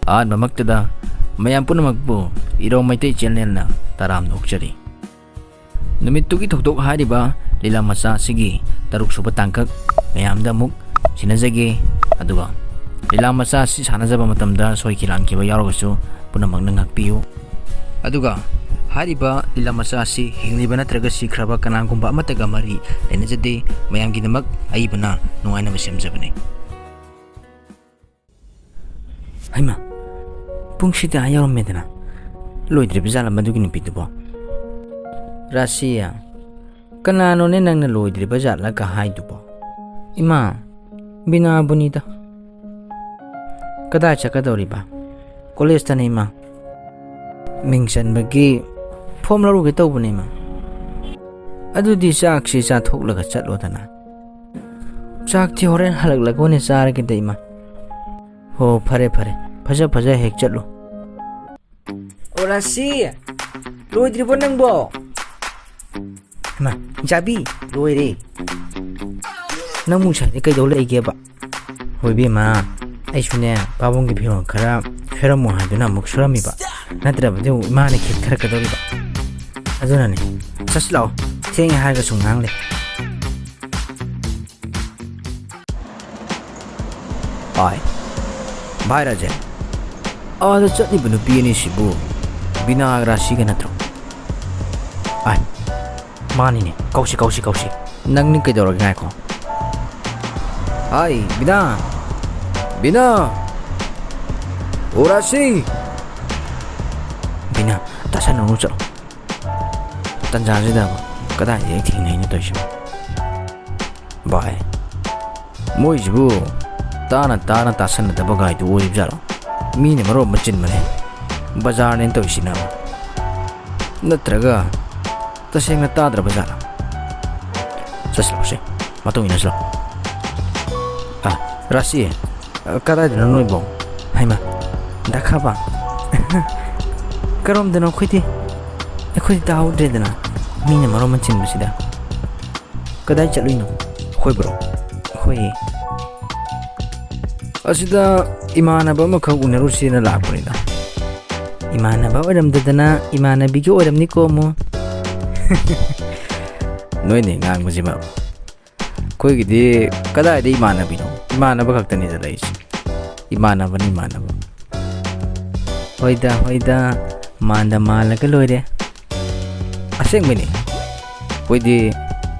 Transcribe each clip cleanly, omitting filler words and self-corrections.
ꯑꯍꯥꯟꯕꯃꯛꯇꯗ ꯃꯌꯥꯝ ꯄꯨꯝꯅꯃꯛꯄꯨ ꯏꯔꯣꯡ ꯃꯩꯇꯩ ꯆꯦꯅꯦꯜꯅ ꯇꯔꯥꯝꯅ ꯑꯣꯛꯆꯔꯤ꯫ ꯅꯨꯃꯤꯠꯇꯨꯒꯤ ꯊꯧꯗꯣꯛ ꯍꯥꯏꯔꯤꯕ ꯂꯤꯂꯥ ꯃꯆꯥ ꯑꯁꯤꯒꯤ 6ꯁꯨꯕ ꯇꯥꯡꯀꯛ ꯃꯌꯥꯝꯗ ꯑꯃꯨꯛ ꯁꯤꯟꯅꯖꯒꯦ꯫ ꯑꯗꯨꯒ ꯂꯤꯂꯥ ꯃꯆꯥ ꯑꯁꯤ ꯁꯥꯟꯅꯖꯕ ꯃꯇꯝꯗ ꯁꯣꯏꯈꯤ ꯂꯥꯟꯈꯤꯕ ꯌꯥꯎꯔꯒꯁꯨ ꯄꯨꯝꯅꯃꯛꯅ ꯉꯥꯛꯄꯤꯌꯨ꯫ ꯑꯗꯨꯒ ꯍꯥꯏꯔꯤꯕ ꯂꯤꯂꯥ ꯃꯆꯥ ꯑꯁꯤ ꯍꯤꯡꯂꯤꯕ ꯅꯠꯇ꯭ꯔꯒ ꯁꯤꯈ꯭ꯔꯕ ꯀꯅꯥꯒꯨꯝꯕ ꯑꯃꯠꯇꯒ ꯃꯔꯤ ꯂꯩꯅꯖꯗꯦ, ꯃꯌꯥꯝꯒꯤꯗꯃꯛ ꯑꯏꯕꯅ ꯅꯨꯡꯉꯥꯏꯅꯕ ꯁꯦꯝꯖꯕꯅꯤ꯫ ꯍꯩꯃꯥ, ꯄꯨꯡꯁꯤꯗ ꯌꯧꯔꯝꯃꯦꯗꯅ, ꯂꯣꯏꯗ꯭ꯔꯤꯕ ꯖꯥꯠꯂ ꯃꯗꯨꯒꯤ ꯅꯨꯄꯤꯗꯨꯕꯣ? ꯔꯥꯁꯤꯌꯥ, ꯀꯅꯥꯅꯣꯅꯦ ꯅꯪꯅ ꯂꯣꯏꯗ꯭ꯔꯤꯕ ꯖꯥꯠꯂꯒ ꯍꯥꯏꯗꯨꯕꯣ? ꯏꯃꯥ, ꯕꯤꯅꯥꯕꯨꯅꯤꯗ꯫ ꯀꯗꯥꯏ ꯆꯠꯀꯗꯧꯔꯤꯕ? ꯀꯣꯂꯦꯖꯇꯅꯦ ꯏꯃꯥ꯫ ꯃꯤꯡ ꯆꯟꯕꯒꯤ ꯐꯣꯝ ꯂꯧꯔꯨꯒꯦ ꯇꯧꯕꯅꯦ ꯏꯃꯥ꯫ ꯑꯗꯨꯗꯤ ꯆꯥꯛꯁꯤ ꯆꯥꯊꯣꯛꯂꯒ ꯆꯠꯂꯣꯗꯅ꯫ ꯆꯥꯛꯇꯤ ꯍꯣꯔꯦꯟ ꯍꯜꯂꯛꯂꯒ ꯑꯣꯏꯅ ꯆꯥꯔꯒꯦꯗ ꯏꯃꯥ꯫ ꯍꯣ, ꯐꯔꯦ ꯐꯔꯦ, ꯐꯖ ꯍꯦꯛ ꯆꯠꯂꯨ꯫ ꯑꯣ ꯔꯥꯁꯤ, ꯂꯣꯏꯗ꯭ꯔꯤꯕꯣ ꯅꯪꯕꯣ? ꯏꯃꯥ, ꯏꯆꯥꯕꯤ, ꯂꯣꯏꯔꯦ꯫ ꯅꯪ ꯉꯁꯥꯏꯗꯤ ꯀꯩꯗꯧ ꯂꯩꯒꯦꯕ? ꯍꯣꯏ ꯏꯕꯦꯝꯃ, ꯑꯩꯁꯨꯅꯦ ꯄꯥꯕꯨꯡꯒꯤ ꯐꯤꯔꯣꯜ ꯈꯔ ꯁꯨꯔꯝꯃꯣ ꯍꯥꯏꯗꯨꯅ ꯑꯃꯨꯛ ꯁꯨꯔꯝꯃꯤꯕ, ꯅꯠꯇ꯭ꯔꯕꯗꯤ ꯏꯃꯥꯅ ꯈꯤꯠꯊꯔꯛꯀꯗꯧꯔꯤꯕ꯫ ꯑꯗꯨꯅꯅꯦ, ꯆꯠꯁꯤ ꯂꯥꯛꯑꯣ, ꯊꯦꯡꯉꯦ ꯍꯥꯏꯔꯒꯁꯨ ꯉꯥꯡ ꯂꯩ꯫ ꯚꯥꯏ ꯔꯥꯖꯦꯟ, ꯑꯥꯗ ꯆꯠꯂꯤꯕ ꯅꯨꯄꯤ ꯑꯅꯤꯁꯤꯕꯨ ꯕꯤꯅꯥꯒ ꯔꯥꯁꯤꯒ ꯅꯠꯇ꯭ꯔꯣ? ꯃꯥꯅꯤꯅꯦ, ꯀꯧꯁꯤ꯫ ꯅꯪꯅꯤ ꯀꯩꯗꯧꯔꯒꯦ? ꯉꯥꯏꯈꯣ꯫ ꯕꯤꯅꯥ! ꯑꯣ ꯔꯥꯁꯤ! ꯕꯤꯅꯥ, ꯇꯥꯁꯟꯅꯅꯨ, ꯆꯠꯂꯣ꯫ ꯇꯟꯖꯥꯁꯤꯗꯕ ꯀꯗꯥꯏꯗ ꯍꯦꯛ ꯊꯦꯡꯅꯩꯅꯣ ꯇꯧꯔꯤꯁꯤꯕꯣ? ꯚꯥꯏ, ꯃꯣꯏꯁꯤꯕꯨ ꯇꯥꯅ ꯇꯥꯁꯟꯅꯗꯕ ꯒꯥꯏꯗꯨ ꯑꯣꯏꯔꯤꯕꯖꯥꯠꯂꯣ? ꯃꯤꯅ ꯃꯔꯣꯟ ꯑꯃ ꯆꯤꯟꯕꯅꯦ, ꯕꯖꯥꯔꯅꯦꯅ ꯇꯧꯔꯤꯁꯤꯅ, ꯅꯠꯇ꯭ꯔꯒ ꯇꯁꯦꯡꯅ ꯇꯥꯗ꯭ꯔꯕ ꯖꯥꯠꯂ? ꯆꯠꯁꯤꯜꯂꯛꯎꯁꯦ, ꯃꯇꯨꯡ ꯏꯟꯅꯁꯤ ꯂꯥꯛꯑꯣ꯫ ꯔꯥꯁꯤ, ꯀꯗꯥꯏꯗꯅꯣ ꯅꯣꯏꯕꯣ? ꯍꯩꯃꯥ, ꯗꯥꯈꯥꯕ, ꯀꯔꯣꯝꯗꯅꯣ? ꯑꯩꯈꯣꯏꯗꯤ ꯇꯥꯍꯧꯗ꯭ꯔꯦꯗꯅ, ꯃꯤꯅ ꯃꯔꯣꯟ ꯑꯃ ꯆꯤꯟꯕꯁꯤꯗ꯫ ꯀꯗꯥꯏ ꯆꯠꯂꯨꯏꯅꯣ? ꯑꯩꯈꯣꯏꯕ꯭ꯔꯣ? ꯍꯣꯏꯌꯦ, ꯑꯁꯤꯗ ꯏꯃꯥꯟꯅꯕ ꯑꯃꯈꯛ ꯎꯅꯔꯨꯁꯦꯅ ꯂꯥꯛꯄꯅꯤꯗ꯫ ꯏꯃꯥꯟꯅꯕ ꯑꯣꯏꯔꯝꯗꯗꯅ ꯏꯃꯥꯟꯅꯕꯤꯒ ꯑꯣꯏꯔꯝꯅꯤꯀꯣ ꯑꯃꯨꯛ꯫ ꯅꯣꯏꯅꯦ ꯉꯥꯡꯕꯁꯤꯃ, ꯑꯩꯈꯣꯏꯒꯤꯗꯤ ꯀꯗꯥꯏꯗ ꯏꯃꯥꯟꯅꯕꯤꯅꯣ? ꯏꯃꯥꯟꯅꯕ ꯈꯛꯇꯅꯤꯗ ꯂꯩꯔꯤꯁꯦ, ꯏꯃꯥꯟꯅꯕꯅꯤ ꯏꯃꯥꯟꯅꯕ꯫ ꯍꯣꯏꯗ, ꯃꯥꯜꯂꯒ ꯂꯣꯏꯔꯦ꯫ ꯑꯁꯦꯡꯕꯅꯤ, ꯑꯩꯈꯣꯏꯗꯤ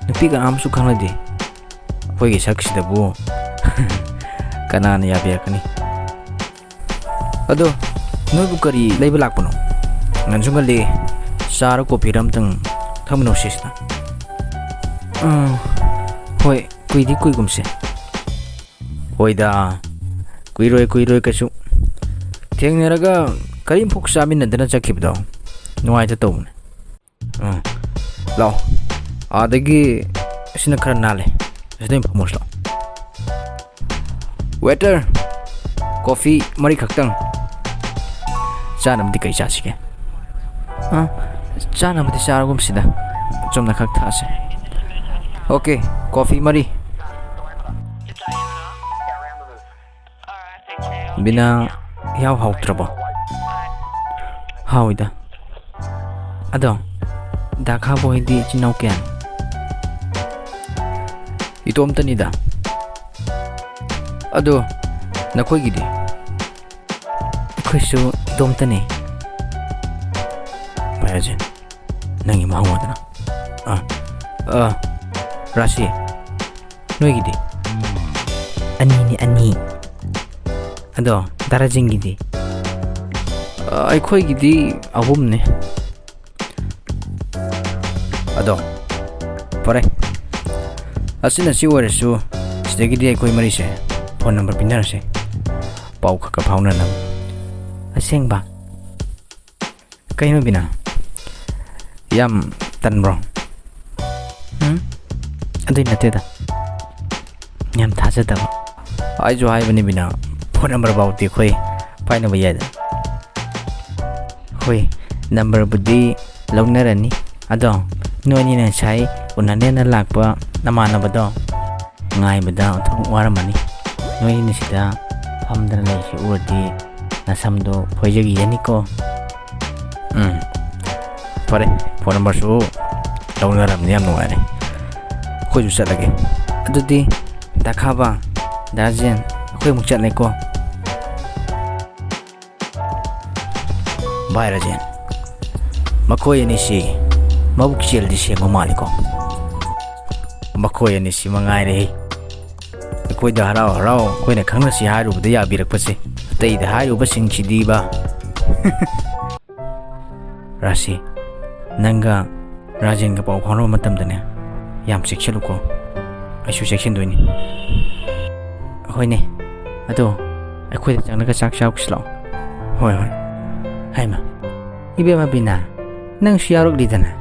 ꯅꯨꯄꯤ ꯀꯅꯥꯝꯁꯨ ꯈꯪꯅꯗꯦ, ꯑꯩꯈꯣꯏꯒꯤ ꯁꯛꯁꯤꯗꯕꯨ ꯀꯅꯥꯅ ꯌꯥꯕꯤꯔꯛꯀꯅꯤ? ꯑꯗꯣ ꯅꯣꯏꯕꯨ ꯀꯔꯤ ꯂꯩꯕ ꯂꯥꯛꯄꯅꯣ? ꯉꯟꯁꯨ ꯉꯜꯂꯤ, ꯆꯥꯔ ꯀꯣꯐꯤꯔ ꯑꯝꯇꯪ ꯊꯛꯃꯤꯟꯅꯧꯁꯤ ꯁꯤꯗ꯫ ꯍꯣꯏ, ꯀꯨꯏꯒꯨꯝꯁꯦ꯫ ꯍꯣꯏꯗ, ꯀꯨꯏꯔꯣꯏ ꯀꯩꯁꯨ꯫ ꯊꯦꯡꯅꯔꯒ ꯀꯔꯤꯝꯐꯥꯎ ꯆꯥꯃꯤꯟꯅꯗꯅ ꯆꯠꯈꯤꯕꯗꯣ ꯅꯨꯡꯉꯥꯏꯇ ꯇꯧꯕꯅꯦ꯫ ꯂꯥꯛꯑꯣ, ꯑꯥꯗꯒꯤ ꯑꯁꯤꯅ ꯈꯔ ꯅꯥꯜꯂꯦ, ꯑꯁꯤꯗ ꯑꯣꯏꯅ ꯐꯝꯃꯨꯔꯁꯤ ꯂꯥꯛꯑꯣ꯫ ꯋꯦꯇꯔ, ꯀꯣꯐꯤ 3 ꯈꯛꯇꯪ꯫ ꯆꯥꯅꯕꯗꯤ ꯀꯩ ꯆꯥꯁꯤꯒꯦ? ꯆꯥꯅꯕꯗꯤ ꯆꯥꯔꯒꯨꯝꯁꯤꯗ, ꯆꯨꯝꯅ ꯈꯛ ꯊꯛꯑꯁꯦ꯫ Okay, coffee 3꯫ ꯕꯤꯅꯥ, ꯏꯍꯥꯎ ꯍꯥꯎꯇ꯭ꯔꯕꯣ? ꯍꯥꯎꯏꯗ꯫ ꯑꯗꯣ ꯗꯥꯈꯥꯕ ꯍꯣꯏꯗꯤ ꯏꯆꯤꯟ ꯏꯅꯥꯎ ꯀꯌꯥꯅꯣ? ꯏꯇꯣꯝꯇꯅꯤꯗ꯫ ꯑꯗꯣ ꯅꯈꯣꯏꯒꯤꯗꯤ? ꯑꯩꯈꯣꯏꯁꯨ ꯏꯇꯣꯝꯇꯅꯤ꯫ ꯚꯥꯏꯔꯖꯦꯟ, ꯅꯪꯒꯤ ꯃꯍꯪꯉꯣꯗꯅ꯫ ꯔꯥꯁꯤ, ꯅꯣꯏꯒꯤꯗꯤ? ꯑꯅꯤ꯫ ꯑꯗꯣ ꯗꯥꯔꯥꯖꯤꯡꯒꯤꯗꯤ? ꯑꯩꯈꯣꯏꯒꯤꯗꯤ 3ꯅꯦ꯫ ꯑꯗꯣ ꯐꯔꯦ, ꯑꯁꯤ ꯑꯣꯏꯔꯁꯨ ꯁꯤꯗꯒꯤꯗꯤ ꯑꯩꯈꯣꯏ 3ꯁꯦ ꯐꯣꯟ ꯅꯝꯕꯔ ꯄꯤꯅꯔꯁꯦ, ꯄꯥꯎ ꯈꯔ ꯐꯥꯎꯅꯅꯕ꯫ ꯑꯁꯦꯡꯕ? ꯀꯩꯅꯣ ꯕꯤꯅꯥ, ꯌꯥꯝ ꯇꯟꯕ꯭ꯔꯣ? ꯑꯗꯨꯏ ꯅꯠꯇꯦꯗ, ꯌꯥꯝ ꯊꯥꯖꯗꯕ꯫ ꯑꯩꯁꯨ ꯍꯥꯏꯕꯅꯤ ꯕꯤꯅꯥ, ꯐꯣꯟ ꯅꯝꯕꯔ ꯐꯥꯎꯗꯤ ꯑꯩꯈꯣꯏ ꯄꯥꯏꯅꯕ ꯌꯥꯏꯗ꯫ ꯍꯣꯏ, ꯅꯝꯕꯔꯕꯨꯗꯤ ꯂꯧꯅꯔꯅꯤ꯫ ꯑꯗꯣ ꯅꯣꯏꯅꯤꯅ ꯉꯁꯥꯏ ꯎꯅꯅꯦꯅ ꯂꯥꯛꯄ ꯅꯃꯥꯟꯅꯕꯗꯣ ꯉꯥꯏꯕꯗ ꯑꯣꯟꯊꯣꯛ ꯋꯥꯔꯝꯃꯅꯤ꯫ ꯅꯣꯏꯅꯤ ꯁꯤꯗ ꯐꯝꯗꯅ ꯂꯩꯁꯤ ꯎꯔꯗꯤ nasamdo phojagi yaniko fare phone number su lawnaramni yam nuare khoi ju chatlage adudi dakhaba dajen khoi muk chatlai ko bai rajen makoi ani si mabuk chel di se ngomaliko makoi ani si mangai re khoi da harao harao khoi na khangna si haru bda ya birak pase tei da haru ba sing chi di ba Rasi nanga rajen ga pau phano matam dane yam section ko aishu section doini hoine ado akhoi da changna ga chak chak slo hoi hoi haima ibe ma bina nang shiarok lidana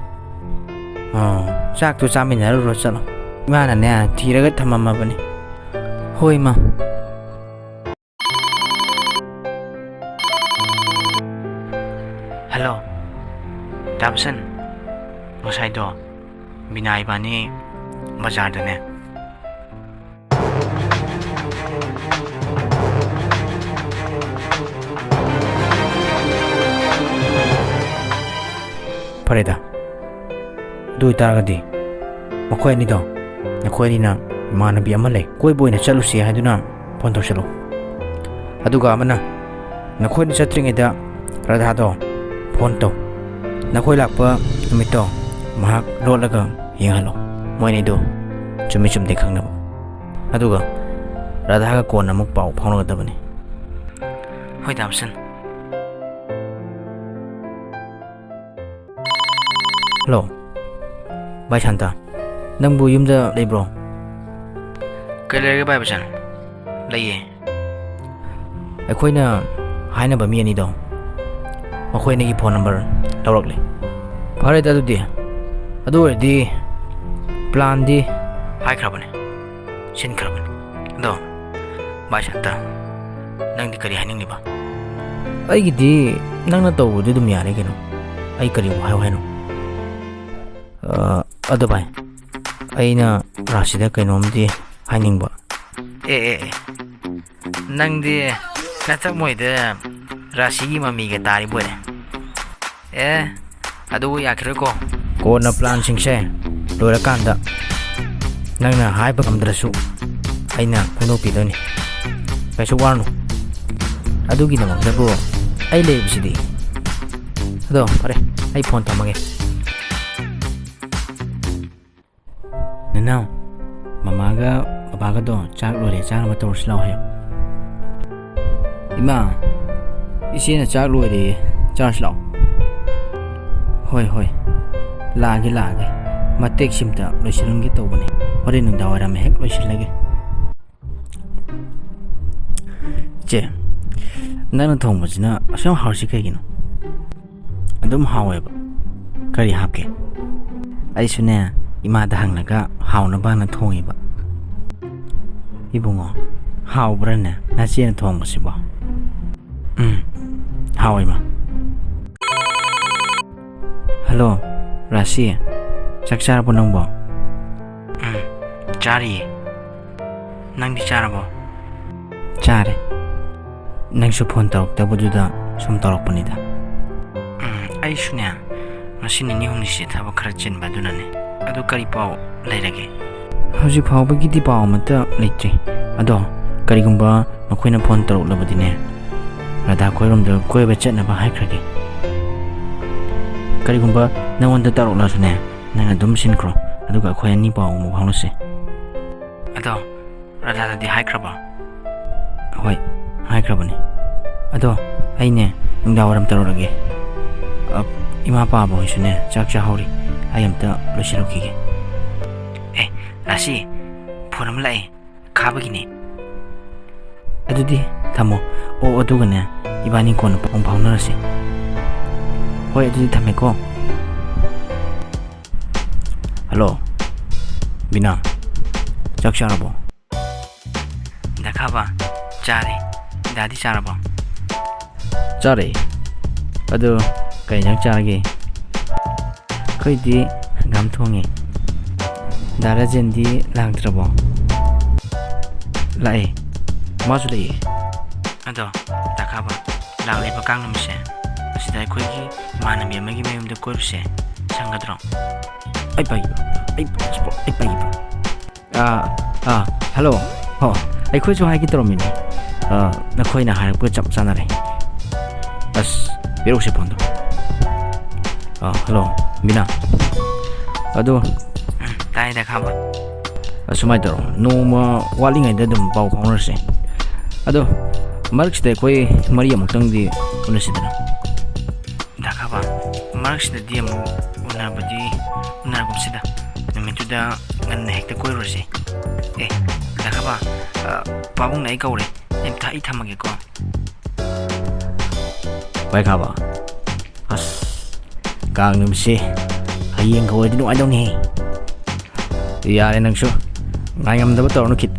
chak tu chamin haru ro chalo imana ne thiraga thamama bani hoi ma hello Damson Masai do Binai bani Bazar dane Pareda Du taragadi Makoi ni do Nakoi ni na Manabi amale Koi boy na chalu siya haduna Ponto chalo Aduga amana Nakoi ni chatring ida Radha do Ponto Nakoi lakpa numito mahak lolaga yenghalo moini do chumi chum dekhang na aduga radha ga kon amuk pau phauno da bani hoi damsan hello bai chanta nangbu yumda leibro kale ga bai bajan leiye akoina haina ba mi ani do akoina gi phone number tawrakle phare da di adu di plan di hai khrabane sin khrabane do ba chanta nang di kari haning ni ba ai gi di nang na taw du dum yare keno ai kari wa hai no adu bai ai na rasida kainom di haning ba nang di natak moi de rasi gi mami ga tari bo adu ya khirko ko na plan singse lora kanda nangna hai ba kamdrasu aina puno pidoni kaisu warnu adu gi namang dabu ai le bisidi ado pare ai phone tamage nana mamaga babaga do chak lore chak ma tor slau hayo ima isi na chak lore chak slau hoi hoi lage matek simta loisilungi tobani hore nung dawara me hek loisilage je nana thong bajina asam hausi kagino adum haweba kari hapke ai sune ima da hanglaga hawna bana thongiba ibungo hawbrana na chena thong basiba hawima hello Rasi chakchar bo nangbo chari nang di charabo chare nang su phone tok ta bujuda sum torok panida ai shunya masini ni hum si thaba khara chin badunane adu kari pau leirage hauji phau bagi di pau mata leitre ado kari gumba makoina phone torok labadine rada koirom da koi ba chatna ba hai khrage kari gumba nangonda tarok la sune nang adum sinkro aduga khoi ani paw mu hangse ado radha di hai kraba hoi hai krabani ado aine nungdawaram tarorage ima pa bo sune chak cha hori ayam ta losiroki ge rasi phonam lai khabagi ne adudi thamo o aduga ne ibani kon pong phawna rase hoi adudi thame ko hello bina chak charabo dakhaba chare dadi charabo chare adu kai jak charage kai di gam thongi dara jendi langtrabo lai mazuli ado dakhaba ꯂꯥꯛꯂꯤꯕ ꯀꯥꯡ ꯅꯨꯃꯤꯠꯁꯦ ꯑꯁꯤꯗ ꯑꯩꯈꯣꯏꯒꯤ ꯏꯃꯥꯟꯅꯕꯤ ꯑꯃꯒꯤ ꯃꯌꯨꯝꯗ ꯀꯣꯏꯔꯨꯁꯦ ꯁꯪꯒꯗ꯭ꯔꯣ? ꯑꯩ ꯄꯥꯏꯒꯤꯕ꯭ꯔꯣ? ꯍꯜꯂꯣ. ꯑꯩꯈꯣꯏꯁꯨ ꯍꯥꯏꯒꯦ ꯇꯧꯔꯝꯃꯤꯅꯦ. ꯅꯈꯣꯏꯅ ꯍꯥꯏꯔꯛꯄ ꯆꯞ ꯆꯥꯅꯔꯦ. ꯑꯁ ꯄꯤꯔꯛꯎꯁꯦ ꯐꯣꯟꯗꯣ. ꯍꯜꯂꯣ ꯃꯤꯅꯥ. ꯑꯗꯣ ꯇꯥꯏꯗ ꯈꯥꯕ. ꯑꯁꯨꯃꯥꯏꯅ ꯇꯧꯔꯣ, ꯅꯣꯡꯃ ꯋꯥꯠꯂꯤꯉꯩꯗ ꯑꯗꯨꯝ ꯄꯥꯎ ꯐꯥꯎꯅꯔꯁꯦ. ꯑꯗꯣ ꯃꯔꯛꯁꯤꯗ ꯑꯩꯈꯣꯏ ꯃꯔꯤ ꯑꯃꯨꯛꯇꯪꯗꯤ ꯎꯅꯁꯤꯗꯅ. ꯗꯥꯈꯥꯕ, ꯃꯔꯛꯁꯤꯗꯗꯤ ꯑꯃꯨꯛ ꯎꯅꯔꯒꯨꯝꯁꯤꯗ. ꯅꯨꯃꯤꯠꯇꯨꯗ ꯉꯟꯅ ꯍꯦꯛꯇ ꯀꯣꯏꯔꯨꯔꯁꯦ. ꯗꯥꯈꯥꯕ, ꯄꯥꯕꯨꯡꯅ ꯑꯩ ꯀꯧꯔꯦ. ꯑꯩ ꯊꯝꯃꯒꯦꯀꯣ. ꯈꯥꯕ, ꯑꯁ ꯀꯥꯡ ꯅꯨꯃꯤꯠꯁꯦ ꯍꯌꯦꯡꯒ ꯑꯣꯏꯔꯗꯤ ꯅꯨꯡꯉꯥꯏꯗꯧꯅꯤꯍꯦ. ꯌꯥꯔꯦ ꯅꯪꯁꯨ ꯉꯥꯏꯉꯝꯗꯕ ꯇꯧꯔꯅꯨ ꯈꯤꯠ.